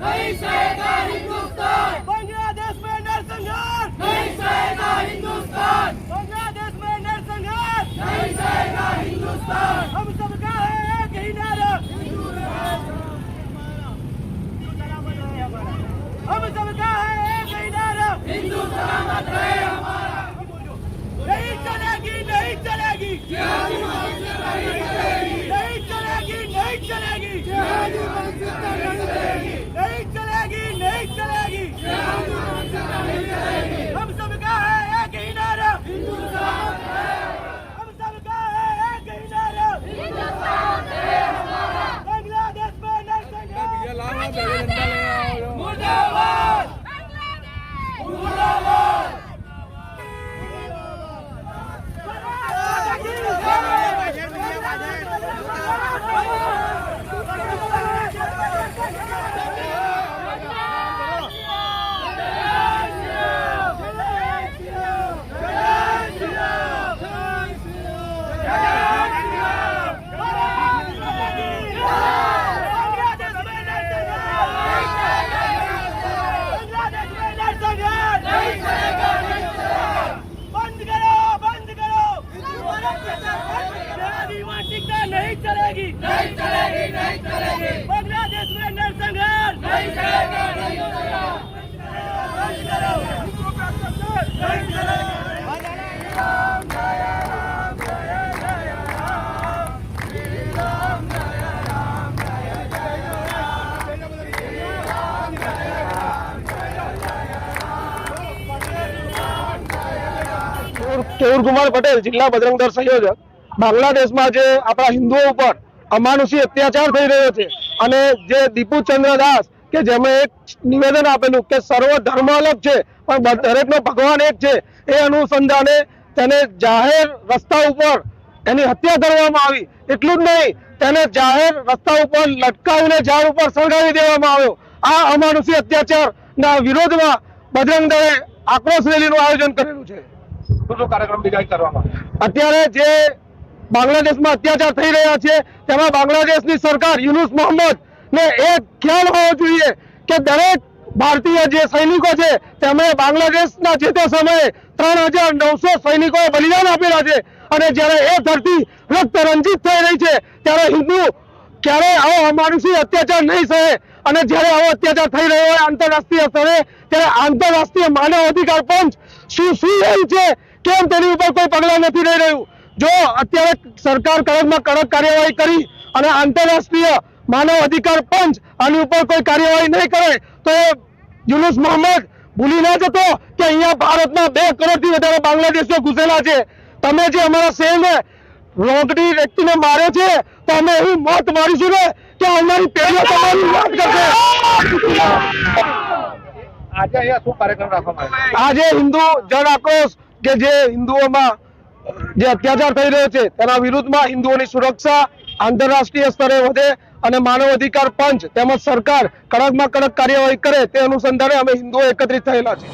नहीं सहेगा हिंदुस्तान। बांग्लादेश में नरसंहार नहीं सहेगा हिंदुस्तान। बांग्लादेश में नरसंहार नहीं सहेगा हिंदुस्तान। हम सबका है एक ही नारा, हम सबका है एक ही नारा, हिंदू सलामत रहे हमारा। नहीं चलेगी, नहीं चलेगी, नहीं चलेगी, नहीं चलेगी, नहीं चलेगी, नहीं चलेगी। हम सबका है एक ही नारा, हम सबका है एक ही नारा, बांग्लादेश में नरसंहार मुर्दाबाद, मुर्दाबाद। नहीं चलेगी, नहीं चलेगी, नहीं चलेगी। बांग्लादेश में नरसंहार नहीं चलेगा, नहीं चलेगा। नहीं चलेगा। કેયુર કુમાર પટેલ, જિલ્લા બજરંગ દળ સંયોજક। બાંગ્લાદેશમાં જે આપણા હિન્દુઓ ઉપર અમાનુષી અત્યાચાર થઈ રહ્યો છે અને જે દીપુ ચંદ્ર દાસ કે જેમણે એક નિવેદન આપેલું કે સર્વ ધર્મ અલગ છે પણ દરેકનો ભગવાન એક છે, એ અનુસંધાને તેને જાહેર રસ્તા ઉપર એની હત્યા કરવામાં આવી। એટલું જ નહીં, તેને જાહેર રસ્તા ઉપર લટકાવીને ઝાડ ઉપર સળગાવી દેવામાં આવ્યો। આ અમાનુષી અત્યાચારના વિરોધમાં બજરંગ દળે આક્રોશ રેલીનું આયોજન કરેલું છે। કાર્યક્રમ બીજા કરવામાં અત્યારે જે બાંગ્લાદેશમાં અત્યાચાર થઈ રહ્યા છે તેમાં બાંગ્લાદેશની સરકાર યુનુસ મોહમ્મદ ને એક ખ્યાલ હોવો જોઈએ કે દરેક ભારતીય જે સૈનિકો છે તેમણે બાંગ્લાદેશના જે તે સમયે 3900 સૈનિકોએ બલિદાન આપેલા છે અને જ્યારે એ ધરતી રક્ત રંજિત થઈ રહી છે ત્યારે હિન્દુ ક્યારેય આવો અમાનુષી અત્યાચાર નહીં સહે અને જ્યારે આવો અત્યાચાર થઈ રહ્યો હોય આંતરરાષ્ટ્રીય સ્તરે ત્યારે આંતરરાષ્ટ્રીય માનવ અધિકાર પંચ શું રહ્યું છે, કેમ તેની ઉપર કોઈ પગલાં નથી લઈ રહ્યું। જો અત્યારે સરકાર કડકમાં કડક કાર્યવાહી કરી અને આંતરરાષ્ટ્રીય માનવ અધિકાર પંચ આની ઉપર કોઈ કાર્યવાહી નહીં કરે તો યુનુસ મોહમ્મદ ભૂલી ના જતો કે અહીંયા ભારતમાં 2 કરોડથી વધારે બાંગ્લાદેશીઓ ઘૂસેલા છે। તમે જે અમારા શહેરને રોગડી વ્યક્તિને મારે છે તો અમે એવું મોત મારીશું ને કે અમારી પેઢીઓ તમારી વાત કરશે। આજે અહીંયા શું કાર્યક્રમ રાખવામાં આવ્યો? આજે હિન્દુ જન આક્રોશ કે જે હિન્દુઓમાં જે અત્યાચાર થઈ રહ્યો છે તેના વિરુદ્ધમાં હિન્દુઓની સુરક્ષા આંતરરાષ્ટ્રીય સ્તરે વધે અને માનવ અધિકાર પંચ તેમજ સરકાર કડકમાં કડક કાર્યવાહી કરે તે અનુસંધાને અમે હિન્દુઓ એકત્રિત થયેલા છે।